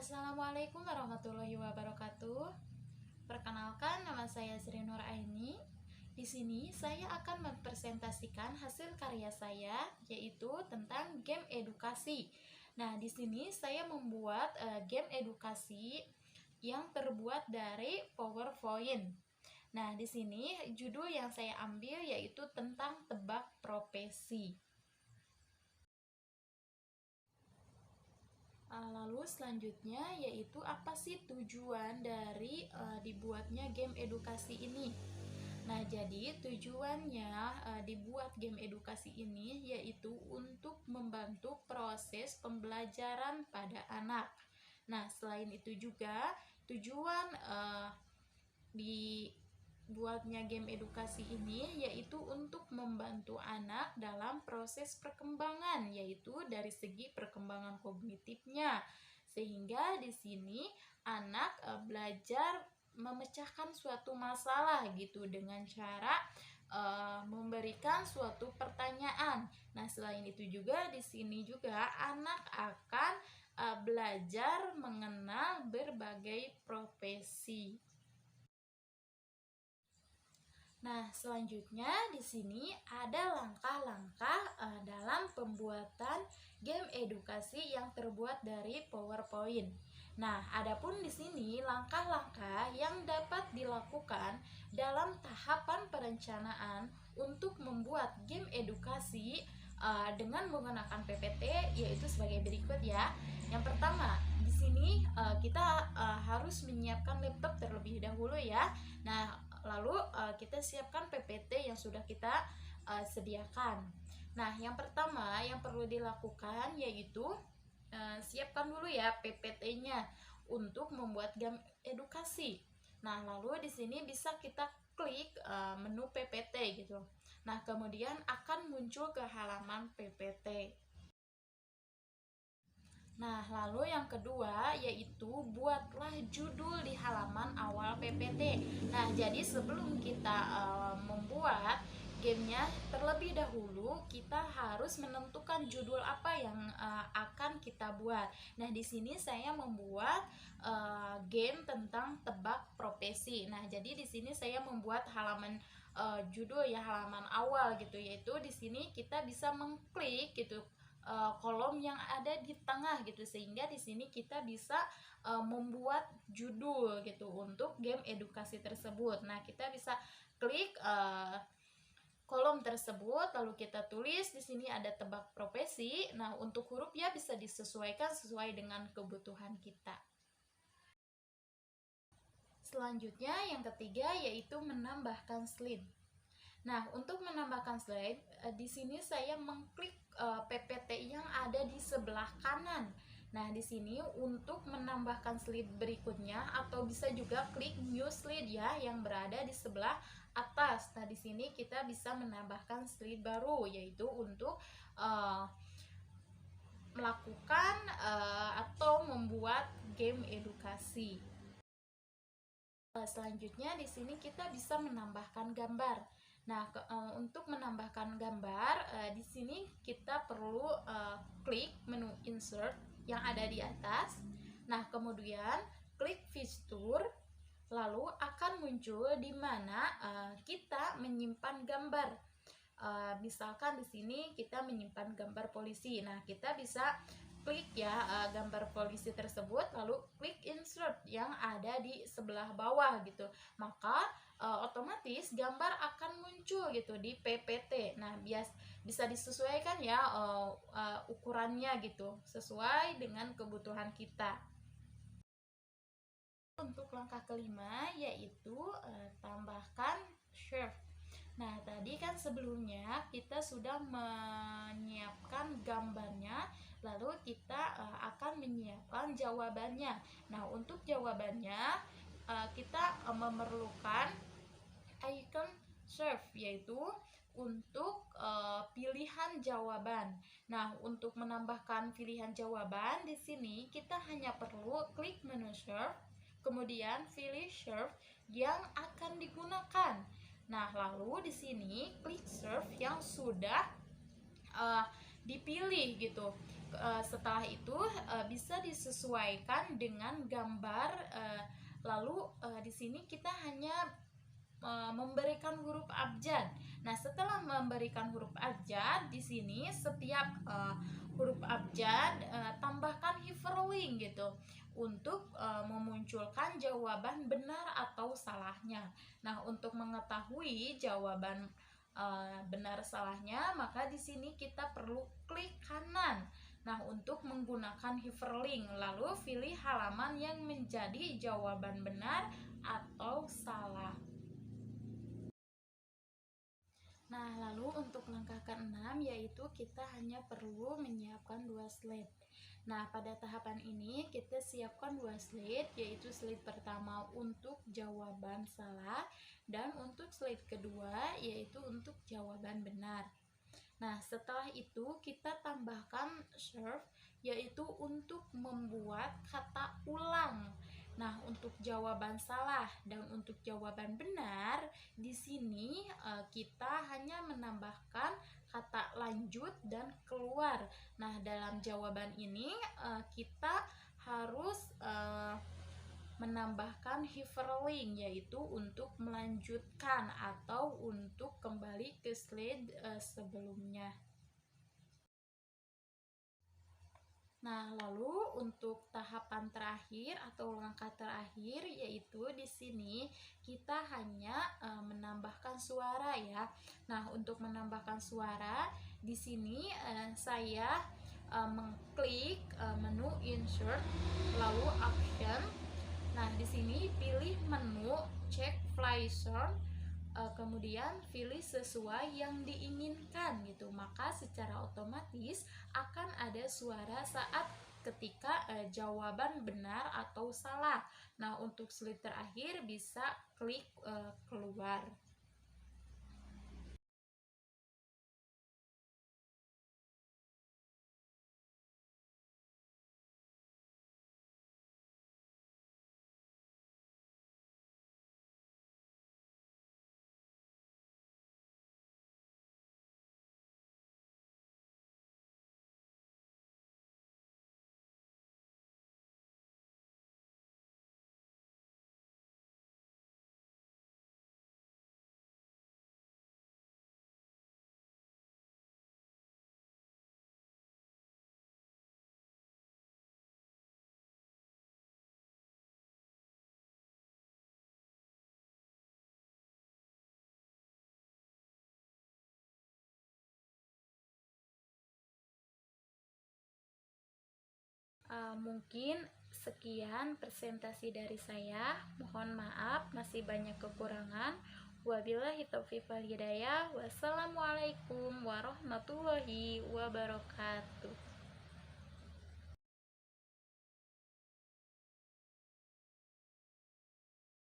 Assalamualaikum warahmatullahi wabarakatuh. Perkenalkan, nama saya Sri Nur Aini. Di sini saya akan mempresentasikan hasil karya saya, yaitu tentang game edukasi. Nah, di sini saya membuat game edukasi yang terbuat dari PowerPoint. Nah, di sini judul yang saya ambil yaitu tentang tebak profesi. Lalu selanjutnya yaitu apa sih tujuan dari dibuatnya game edukasi ini? Nah, jadi tujuannya dibuat game edukasi ini yaitu untuk membantu proses pembelajaran pada anak. Nah, selain itu juga tujuan dibuatnya game edukasi ini yaitu untuk membantu anak dalam proses perkembangan, yaitu dari segi perkembangan kognitifnya, sehingga di sini anak belajar memecahkan suatu masalah gitu dengan cara memberikan suatu pertanyaan. Nah, selain itu juga di sini juga anak akan belajar mengenal berbagai profesi. Nah, selanjutnya di sini ada langkah-langkah dalam pembuatan game edukasi yang terbuat dari PowerPoint. Nah, adapun di sini langkah-langkah yang dapat dilakukan dalam tahapan perencanaan untuk membuat game edukasi dengan menggunakan PPT yaitu sebagai berikut ya. Yang pertama, di sini kita harus menyiapkan laptop terlebih dahulu ya. Nah, lalu kita siapkan PPT yang sudah kita sediakan. Nah, yang pertama yang perlu dilakukan yaitu siapkan dulu ya PPT-nya untuk membuat game edukasi. Nah, lalu di sini bisa kita klik menu PPT gitu. Nah, kemudian akan muncul ke halaman PPT. Nah, lalu yang kedua yaitu buatlah judul di halaman awal PPT. Nah, jadi sebelum kita membuat gamenya, terlebih dahulu kita harus menentukan judul apa yang akan kita buat. Nah, di sini saya membuat game tentang tebak profesi. Nah, jadi di sini saya membuat halaman judul ya, halaman awal gitu, yaitu di sini kita bisa mengklik gitu kolom yang ada di tengah gitu, sehingga di sini kita bisa membuat judul gitu untuk game edukasi tersebut. Nah, kita bisa klik kolom tersebut, lalu kita tulis di sini ada tebak profesi. Nah, untuk huruf ya bisa disesuaikan sesuai dengan kebutuhan kita. Selanjutnya yang ketiga yaitu menambahkan slide. Nah, untuk menambahkan slide, di sini saya mengklik PPT yang ada di sebelah kanan. Nah, di sini untuk menambahkan slide berikutnya atau bisa juga klik new slide ya yang berada di sebelah atas. Nah, di sini kita bisa menambahkan slide baru yaitu untuk melakukan atau membuat game edukasi. Selanjutnya di sini kita bisa menambahkan gambar. Nah, untuk menambahkan gambar di sini kita perlu klik menu insert yang ada di atas. Nah, kemudian klik fitur, lalu akan muncul di mana kita menyimpan gambar. Misalkan di sini kita menyimpan gambar polisi. Nah, kita bisa klik ya gambar polisi tersebut, lalu klik insert yang ada di sebelah bawah gitu. Maka otomatis gambar akan muncul gitu di PPT. Nah, bisa disesuaikan ya ukurannya gitu sesuai dengan kebutuhan kita. Untuk langkah kelima yaitu tambahkan shelf. Nah, tadi kan sebelumnya kita sudah menyiapkan gambarnya, lalu kita akan menyiapkan jawabannya. Nah, untuk jawabannya kita memerlukan icon search, yaitu untuk pilihan jawaban. Nah, untuk menambahkan pilihan jawaban di sini kita hanya perlu klik menu search, kemudian pilih search yang akan digunakan. Nah, lalu di sini klik search yang sudah dipilih gitu. Setelah itu bisa disesuaikan dengan gambar, lalu di sini kita hanya memberikan huruf abjad. Nah, setelah memberikan huruf abjad, di sini setiap huruf abjad tambahkan hyperlink gitu untuk memunculkan jawaban benar atau salahnya. Nah, untuk mengetahui jawaban benar salahnya, maka di sini kita perlu klik kanan. Nah, untuk menggunakan hyperlink, lalu pilih halaman yang menjadi jawaban benar atau salah. Nah, lalu untuk langkah keenam yaitu kita hanya perlu menyiapkan 2 slide. Nah, pada tahapan ini kita siapkan 2 slide, yaitu slide pertama untuk jawaban salah dan untuk slide kedua yaitu untuk jawaban benar. Nah, setelah itu kita tambahkan serve, yaitu untuk membuat kata ulang. Nah, untuk jawaban salah dan untuk jawaban benar, di sini kita hanya menambahkan kata lanjut dan keluar. Nah, dalam jawaban ini kita harus menambahkan hyperlink, yaitu untuk melanjutkan atau untuk kembali ke slide sebelumnya. Nah, lalu untuk tahapan terakhir atau langkah terakhir yaitu di sini kita hanya menambahkan suara ya. Nah, untuk menambahkan suara di sini saya mengklik menu insert lalu action. Nah, di sini pilih menu check play sound, kemudian pilih sesuai yang diinginkan gitu, maka secara otomatis akan ada suara saat ketika jawaban benar atau salah. Nah, untuk slide terakhir bisa klik keluar. Mungkin sekian presentasi dari saya. Mohon maaf masih banyak kekurangan. Wabillahi taufiq wal hidayah. Wassalamualaikum warahmatullahi wabarakatuh.